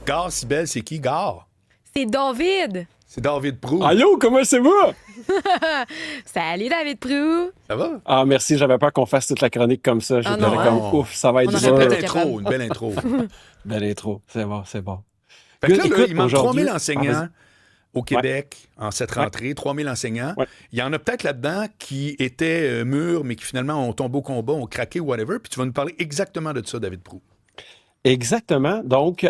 Gare Cybelle, c'est qui, Gare? C'est David. C'est David Prou. Allô, comment c'est vous? Salut, David Prou. Ça va? Ah, merci, j'avais peur qu'on fasse toute la chronique comme ça. J'étais non, là comme, hein? ouf, ça va être On C'est aurait une dur. pas belle été intro, capable. une belle intro. Belle intro, c'est bon, c'est bon. Fait que là, Écoute, il manque aujourd'hui- 3000 enseignants au Québec en cette Ouais. rentrée, 3000 enseignants. Ouais. Il y en a peut-être là-dedans qui étaient mûrs, mais qui finalement ont tombé au combat, ont craqué, whatever. Puis tu vas nous parler exactement de ça, David Prou. Exactement. Donc,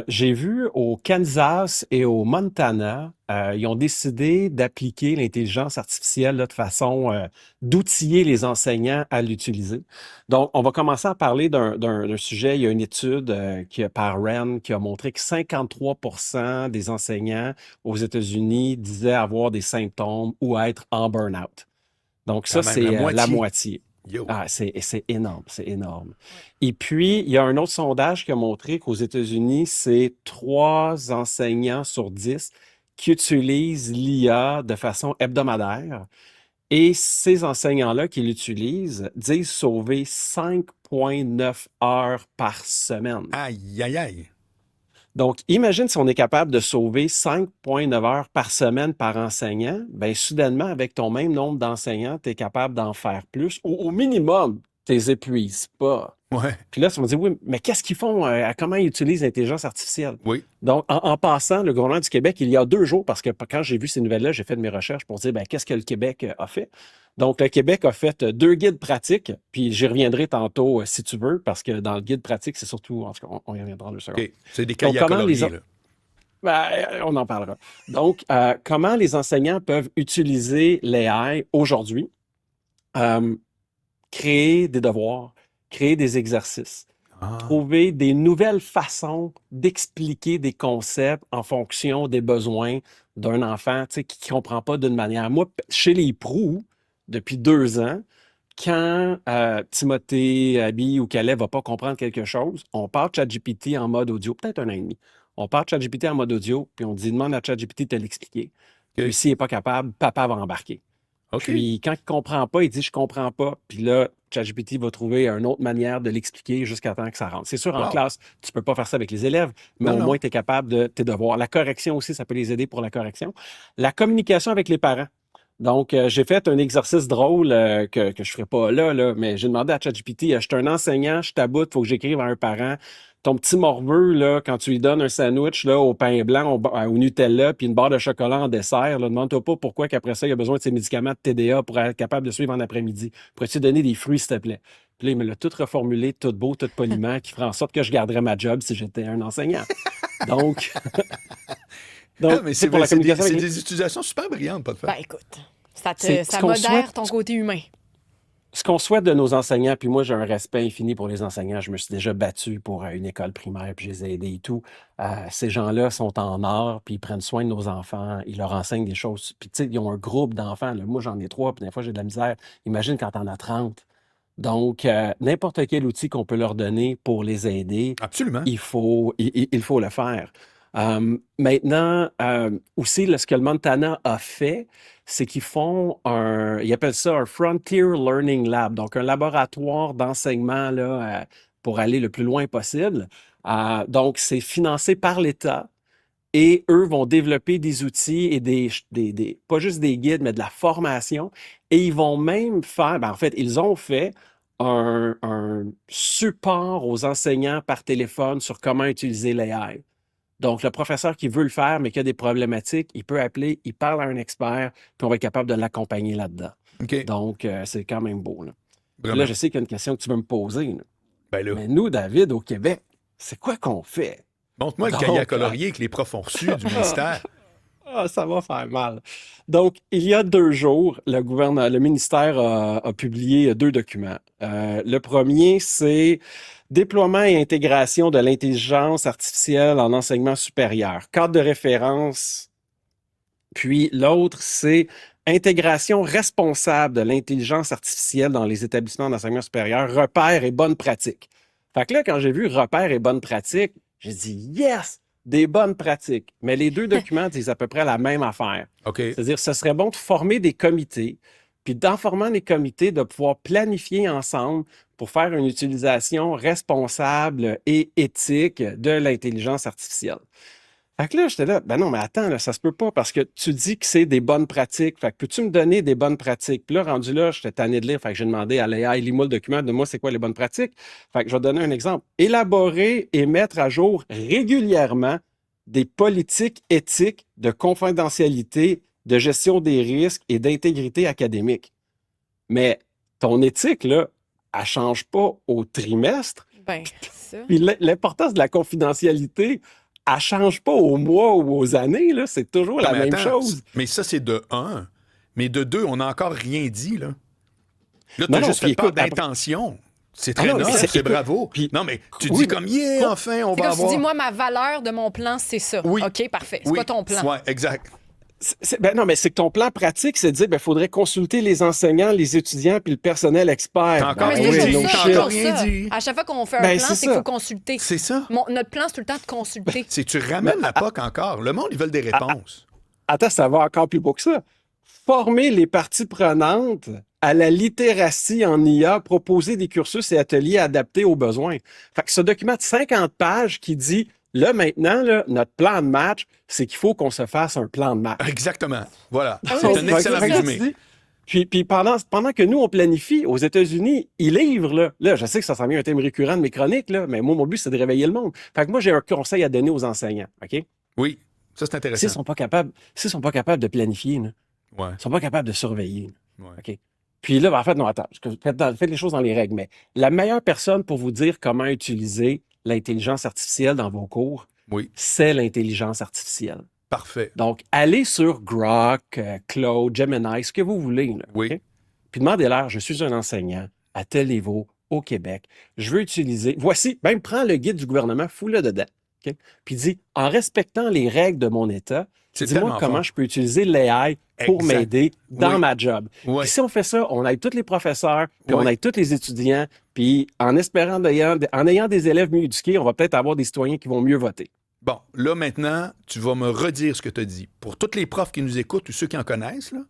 j'ai vu au Kansas et au Montana, ils ont décidé d'appliquer l'intelligence artificielle là, de façon d'outiller les enseignants à l'utiliser. Donc, on va commencer à parler d'un sujet. Il y a une étude par RAND qui a montré que 53% des enseignants aux États-Unis disaient avoir des symptômes ou être en burn-out. Donc, ça, Quand même, c'est la la moitié. moitié. Yo. Ah, c'est énorme, c'est énorme. Et puis, il y a un autre sondage qui a montré qu'aux États-Unis, c'est 3 enseignants sur 10 qui utilisent l'IA de façon hebdomadaire. Et ces enseignants-là qui l'utilisent disent sauver 5,9 heures par semaine. Aïe, aïe, aïe. Donc, imagine si on est capable de sauver 5,9 heures par semaine par enseignant, bien, soudainement, avec ton même nombre d'enseignants, tu es capable d'en faire plus. Au minimum, tu les épuises pas. Ouais, Puis là, tu me dis, oui, mais qu'est-ce qu'ils font? Comment ils utilisent l'intelligence artificielle? oui. Donc, en passant, le gouvernement du Québec, il y a 2 jours, parce que quand j'ai vu ces nouvelles-là, j'ai fait de mes recherches pour dire, ben, qu'est-ce que le Québec a fait? Donc, le Québec a fait 2 guides pratiques, puis j'y reviendrai tantôt si tu veux, parce que dans le guide pratique, c'est surtout, en tout cas, on y reviendra en 2 secondes. OK. C'est des Donc, cahiers à comment les colorier, en- là. on en parlera. Donc, comment les enseignants peuvent utiliser l'AI aujourd'hui? Euh, Créer des devoirs, créer des exercices, Ah. trouver des nouvelles façons d'expliquer des concepts en fonction des besoins d'un enfant, tu sais, qui ne comprend pas d'une manière. Moi, chez les pros, depuis 2 ans, quand Timothée, Abby ou Calais ne va pas comprendre quelque chose, on part ChatGPT en mode audio, peut-être 1 an et demi. On part ChatGPT en mode audio, puis on dit demande à ChatGPT de te l'expliquer. OK. Puis s'il n'est pas capable, papa va embarquer. OK. Puis quand il ne comprend pas, il dit je comprends pas. Puis là, ChatGPT va trouver une autre manière de l'expliquer jusqu'à temps que ça rentre. C'est sûr, en Wow. classe, tu ne peux pas faire ça avec les élèves, mais Non, au non. moins, tu es capable de tes devoirs. La correction aussi, ça peut les aider pour la correction. La communication avec les parents. Donc, j'ai fait un exercice drôle que je ne ferai pas là, mais j'ai demandé à ChatGPT, je suis un enseignant, je t'aboute, il faut que j'écrive à un parent. Ton petit morveux, là, quand tu lui donnes un sandwich là, au pain blanc, au Nutella, puis une barre de chocolat en dessert, là, demande-toi pas pourquoi qu'après ça, il a besoin de ses médicaments de TDA pour être capable de suivre en après-midi. Pourrais-tu donner des fruits, s'il te plaît? Puis là, il me l'a tout reformulé, tout beau, tout poliment, qui ferait en sorte que je garderais ma job si j'étais un enseignant. Donc, Ah, mais c'est pour la c'est des, communication c'est avec des utilisations super brillantes, pas de Ben faire. écoute, ça ce qu'on modère souhaite. ton côté humain. Ce qu'on souhaite de nos enseignants, puis moi, j'ai un respect infini pour les enseignants. Je me suis déjà battu pour une école primaire, puis je les ai aidés et tout. Ces gens-là sont en or, puis ils prennent soin de nos enfants, ils leur enseignent des choses. Puis, tu sais, ils ont un groupe d'enfants. Là. Moi, j'en ai 3, puis des fois, j'ai de la misère. Imagine quand t'en as 30. Donc, n'importe quel outil qu'on peut leur donner pour les aider, Absolument. il faut le faire. Maintenant, aussi, là, ce que le Montana a fait, c'est qu'ils font ils appellent ça un Frontier Learning Lab, donc un laboratoire d'enseignement là, pour aller le plus loin possible. Donc, c'est financé par l'État et eux vont développer des outils et pas juste des guides, mais de la formation. Et ils vont même faire, en fait, ils ont fait un support aux enseignants par téléphone sur comment utiliser l'AI. Donc, le professeur qui veut le faire, mais qui a des problématiques, il peut appeler, il parle à un expert, puis on va être capable de l'accompagner là-dedans. OK. Donc, c'est quand même beau. Là. Puis Vraiment. là, je sais qu'il y a une question que tu veux me poser. Là. Ben là, Mais nous, David, au Québec, c'est quoi qu'on fait? montre-moi le Donc, cahier à colorier que les profs ont reçu du ministère. Ça va faire mal. Donc, il y a 2 jours, le ministère a publié 2 documents. Le premier, c'est déploiement et intégration de l'intelligence artificielle en enseignement supérieur, cadre de référence. Puis l'autre, c'est intégration responsable de l'intelligence artificielle dans les établissements d'enseignement supérieur, repères et bonnes pratiques. Fait que là, quand j'ai vu repères et bonnes pratiques, j'ai dit yes! Des bonnes pratiques. Mais les 2 documents disent à peu près la même affaire. OK. C'est-à-dire, ce serait bon de former des comités puis d'en formant les comités, de pouvoir planifier ensemble pour faire une utilisation responsable et éthique de l'intelligence artificielle. Fait que là, j'étais là, ben non, mais attends, là, ça se peut pas parce que tu dis que c'est des bonnes pratiques. Fait que peux-tu me donner des bonnes pratiques? Puis là, rendu là, j'étais tanné de lire. Fait que j'ai demandé à l'AI, lis-moi le document, de moi, c'est quoi les bonnes pratiques? Fait que je vais donner un exemple. Élaborer et mettre à jour régulièrement des politiques éthiques de confidentialité, de gestion des risques et d'intégrité académique. Mais ton éthique, là, elle change pas au trimestre. Ben, ça. Puis l'importance de la confidentialité, elle change pas aux mois ou aux années, là. C'est toujours Non, la mais même attends, chose. mais ça, c'est de un. Mais de deux, on n'a encore rien dit, là. Là, tu Non, as non, juste puis fait part écoute, après- d'intention. C'est Ah très non, mais noble, c'est- c'est écoute, bravo. puis- Non, mais tu oui, dis mais- comme, yeah, enfin, on C'est va comme si tu avoir... dis, moi, ma valeur de mon plan, c'est ça. Oui. OK, parfait. C'est Oui. quoi ton plan? Ouais, exact. Ben non, mais c'est que ton plan pratique, c'est de dire, ben, faudrait consulter les enseignants, les étudiants, puis le personnel expert. T'as encore Mais Ben c'est rien oui, toujours dit. no ça, T'as shit. encore toujours rien ça. dit. À chaque fois qu'on fait un Ben, plan, c'est c'est qu'il ça. faut consulter. C'est ça. Notre plan, c'est tout le temps de consulter. C'est tu ramènes la POC encore. Le monde, ils veulent des réponses. Attends, ça va encore plus beau que ça. Former les parties prenantes à la littératie en IA, proposer des cursus et ateliers adaptés aux besoins. Fait que ce document de 50 pages qui dit, là, maintenant, là, notre plan de match, c'est qu'il faut qu'on se fasse un plan de match. Exactement. Voilà. Ah oui, C'est mais un c'est excellent ça. résumé. Puis pendant que nous, on planifie, aux États-Unis, ils livrent, là. Là, je sais que ça s'en vient un thème récurrent de mes chroniques, là, mais moi, mon but, c'est de réveiller le monde. Fait que moi, j'ai un conseil à donner aux enseignants, OK? Oui, ça, c'est S'ils intéressant. sont pas capables de planifier, là, Ouais, ils sont pas capables de surveiller. ouais. OK? Puis là, ben, en fait, non, attends, faites les choses dans les règles, mais la meilleure personne pour vous dire comment utiliser l'intelligence artificielle dans vos cours, Oui, c'est l'intelligence artificielle. parfait. Donc, allez sur Grok, Claude, Gemini, ce que vous voulez. Là, Oui. OK? Puis demandez-leur, je suis un enseignant à tel niveau au Québec. Je veux utiliser, voici, même prends le guide du gouvernement, fous-le dedans. OK? Puis dis, en respectant les règles de mon État, C'est dis-moi tellement comment fort. je peux utiliser l'AI pour Exact. m'aider dans Oui. ma job. Ouais. Puis si on fait ça, on aide tous les professeurs, puis Oui. on aide tous les étudiants, puis en espérant, en ayant des élèves mieux éduqués, on va peut-être avoir des citoyens qui vont mieux voter. Bon, là, maintenant, tu vas me redire ce que tu as dit. Pour tous les profs qui nous écoutent ou ceux qui en connaissent, là,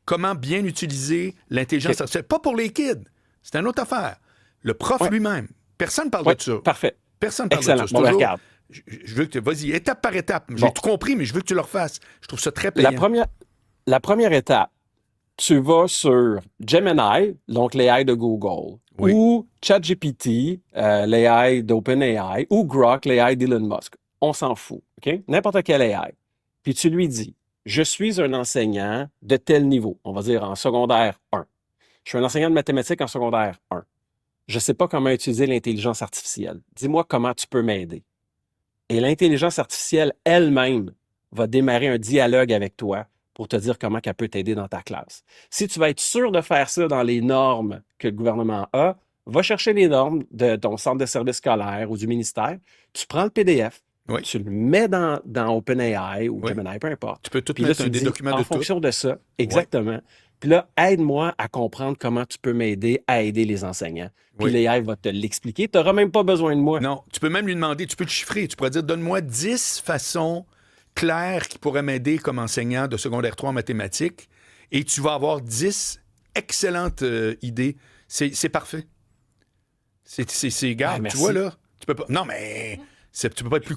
comment bien utiliser l'intelligence OK. artificielle. Pas pour les kids. C'est une autre affaire. Le prof Ouais. lui-même. Personne ne parle Ouais, de ça. parfait. Personne ne parle Excellent. de ça. C'est Bon, ben, toujours- regarde. Je veux que tu... Vas-y, étape par étape. J'ai Bon. tout compris, mais je veux que tu le refasses. Je trouve ça très payant. La première étape, tu vas sur Gemini, donc l'AI de Google, Oui. ou ChatGPT, l'AI d'OpenAI, ou Grok, l'AI d'Elon Musk. On s'en fout, OK? N'importe quel AI. Puis tu lui dis, je suis un enseignant de tel niveau, on va dire en secondaire 1. Je suis un enseignant de mathématiques en secondaire 1. Je ne sais pas comment utiliser l'intelligence artificielle. Dis-moi comment tu peux m'aider. Et l'intelligence artificielle elle-même va démarrer un dialogue avec toi pour te dire comment elle peut t'aider dans ta classe. Si tu vas être sûr de faire ça dans les normes que le gouvernement a, va chercher les normes de ton centre de service scolaire ou du ministère, tu prends le PDF, Oui. tu le mets dans OpenAI ou Oui. Gemini, peu importe. Tu peux tout Puis là, mettre tu des dis, documents en de tout. fonction de ça, exactement. Puis là, aide-moi à comprendre comment tu peux m'aider à aider les enseignants. Puis Oui. l'AI va te l'expliquer. Tu n'auras même pas besoin de moi. Non, tu peux même lui demander, tu peux le chiffrer. Tu pourrais dire, donne-moi 10 façons claires qui pourraient m'aider comme enseignant de secondaire 3 en mathématiques. Et tu vas avoir 10 excellentes idées. C'est parfait. C'est gars, Ah, tu merci. vois là. Tu peux pas. Non, mais tu peux pas être plus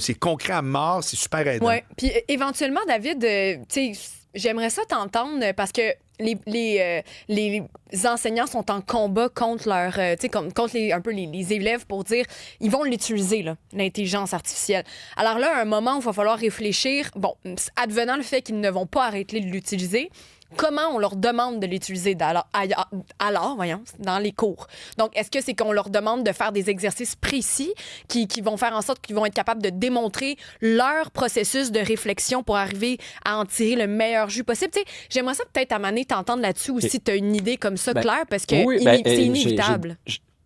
c'est concret à mort, c'est super aidant. Oui. Puis éventuellement, David, tu sais, j'aimerais ça t'entendre parce que les enseignants sont en combat contre leur, tu sais, contre un peu les élèves pour dire ils vont l'utiliser, là, l'intelligence artificielle. Alors là, à un moment où il va falloir réfléchir, bon, advenant le fait qu'ils ne vont pas arrêter de l'utiliser, comment on leur demande de l'utiliser alors, voyons, dans les cours. Donc, est-ce que c'est qu'on leur demande de faire des exercices précis qui vont faire en sorte qu'ils vont être capables de démontrer leur processus de réflexion pour arriver à en tirer le meilleur jus possible? Tu sais, j'aimerais ça peut-être à Mané t'entendre là-dessus ou si tu as une idée comme ça Ben, claire parce que oui, c'est inévitable.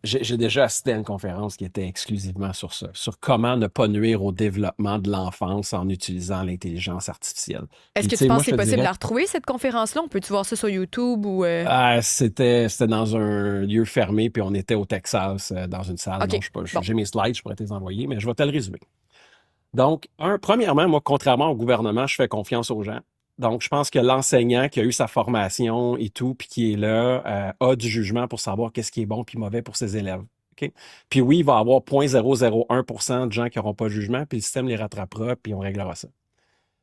J'ai déjà assisté à une conférence qui était exclusivement sur ça, sur comment ne pas nuire au développement de l'enfance en utilisant l'intelligence artificielle. Est-ce Puis, que tu sais, tu penses moi, que c'est je te possible de dirais- la retrouver, cette conférence-là? On peut-tu voir ça sur YouTube ou... C'était dans un lieu fermé, puis on était au Texas, dans une salle. OK. Donc, j'ai Bon. mes slides, je pourrais te les envoyer, mais je vais te le résumer. Donc, premièrement, moi, contrairement au gouvernement, je fais confiance aux gens. Donc, je pense que l'enseignant qui a eu sa formation et tout, puis qui est là, a du jugement pour savoir qu'est-ce qui est bon puis mauvais pour ses élèves. OK? Puis oui, il va y avoir 0,001% de gens qui n'auront pas de jugement, puis le système les rattrapera, puis on réglera ça.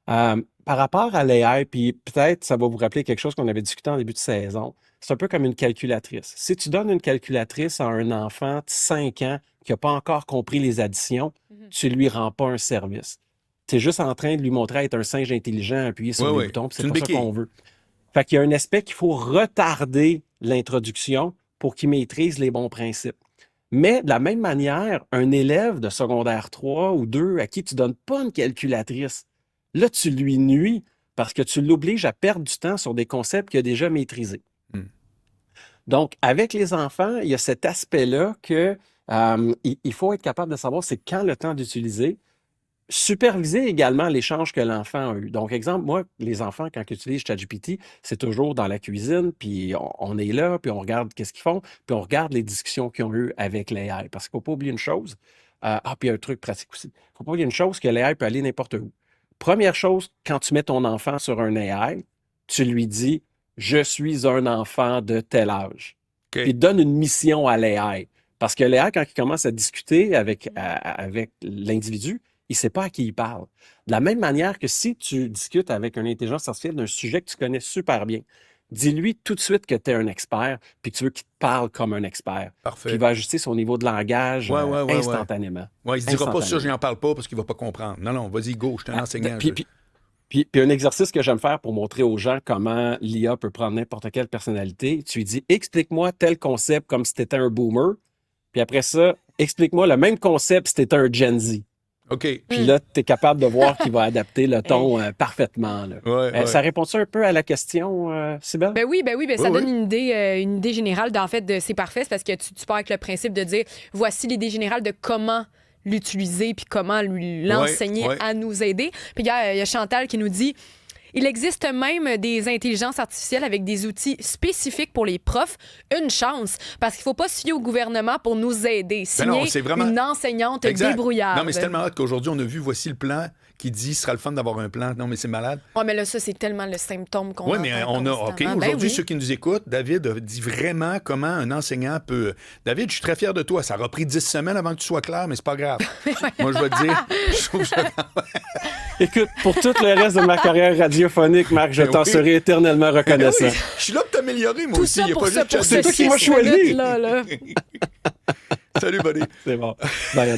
Par rapport à l'AI, puis peut-être ça va vous rappeler quelque chose qu'on avait discuté en début de saison, c'est un peu comme une calculatrice. Si tu donnes une calculatrice à un enfant de 5 ans qui n'a pas encore compris les additions, tu ne lui rends pas un service. Tu es juste en train de lui montrer à être un singe intelligent, appuyer sur les boutons, puis c'est pas ça qu'on veut. Fait qu'il y a un aspect qu'il faut retarder l'introduction pour qu'il maîtrise les bons principes. Mais de la même manière, un élève de secondaire 3 ou 2 à qui tu ne donnes pas une calculatrice, là, tu lui nuis parce que tu l'obliges à perdre du temps sur des concepts qu'il a déjà maîtrisés. Donc, avec les enfants, il y a cet aspect-là que il faut être capable de savoir c'est quand le temps d'utiliser. Superviser également l'échange que l'enfant a eu. Donc, exemple, moi, les enfants, quand ils utilisent ChatGPT, c'est toujours dans la cuisine, puis on est là, puis on regarde qu'est-ce qu'ils font, puis on regarde les discussions qu'ils ont eues avec l'AI. Parce qu'il ne faut pas oublier une chose. Puis il y a un truc pratique aussi. Il ne faut pas oublier une chose, que l'AI peut aller n'importe où. Première chose, quand tu mets ton enfant sur un AI, tu lui dis « Je suis un enfant de tel âge ». Puis donne une mission à l'AI. Parce que l'AI, quand il commence à discuter avec l'individu, il ne sait pas à qui il parle. De la même manière que si tu discutes avec une intelligence artificielle d'un sujet que tu connais super bien, dis-lui tout de suite que tu es un expert puis que tu veux qu'il te parle comme un expert. Parfait. Puis il va ajuster son niveau de langage instantanément. Ouais, il ne se dira pas ça, je n'en parle pas parce qu'il ne va pas comprendre. Non, vas-y, go, je suis un enseignant. Puis un exercice que j'aime faire pour montrer aux gens comment l'IA peut prendre n'importe quelle personnalité, tu lui dis « Explique-moi tel concept comme si tu étais un boomer. » Puis après ça, explique-moi le même concept si tu étais un Gen Z. OK. Puis là, tu es capable de voir qu'il va adapter le ton parfaitement. Là. Ça répond-tu un peu à la question, Cybèle? Ben oui, ça donne une idée générale. En fait, c'est parfait, c'est parce que tu pars avec le principe de dire voici l'idée générale de comment l'utiliser puis comment l'enseigner à nous aider. Puis il y a Chantal qui nous dit il existe même des intelligences artificielles avec des outils spécifiques pour les profs. Une chance, parce qu'il ne faut pas se fier au gouvernement pour nous aider. Signer une enseignante débrouillarde. Non, mais c'est tellement hâte qu'aujourd'hui, on a vu, voici le plan qui dit, ce sera le fun d'avoir un plan. Non, mais c'est malade. Oui, mais là, ça, c'est tellement le symptôme qu'on a. Oui, mais on a, OK, aujourd'hui, ceux qui nous écoutent, David a dit vraiment comment un enseignant peut... David, je suis très fier de toi. Ça aura pris 10 semaines avant que tu sois clair, mais c'est pas grave. Moi, je vais te dire, je trouve ça... Écoute, pour tout le reste de ma carrière radiophonique, Marc, je t'en serai éternellement reconnaissant. Oui, je suis là pour t'améliorer, moi tout aussi. Ça Il y a pour pas ça, juste pour c'est toi qui m'as choisi. Là. Salut, buddy. C'est bon. Bye, Adam.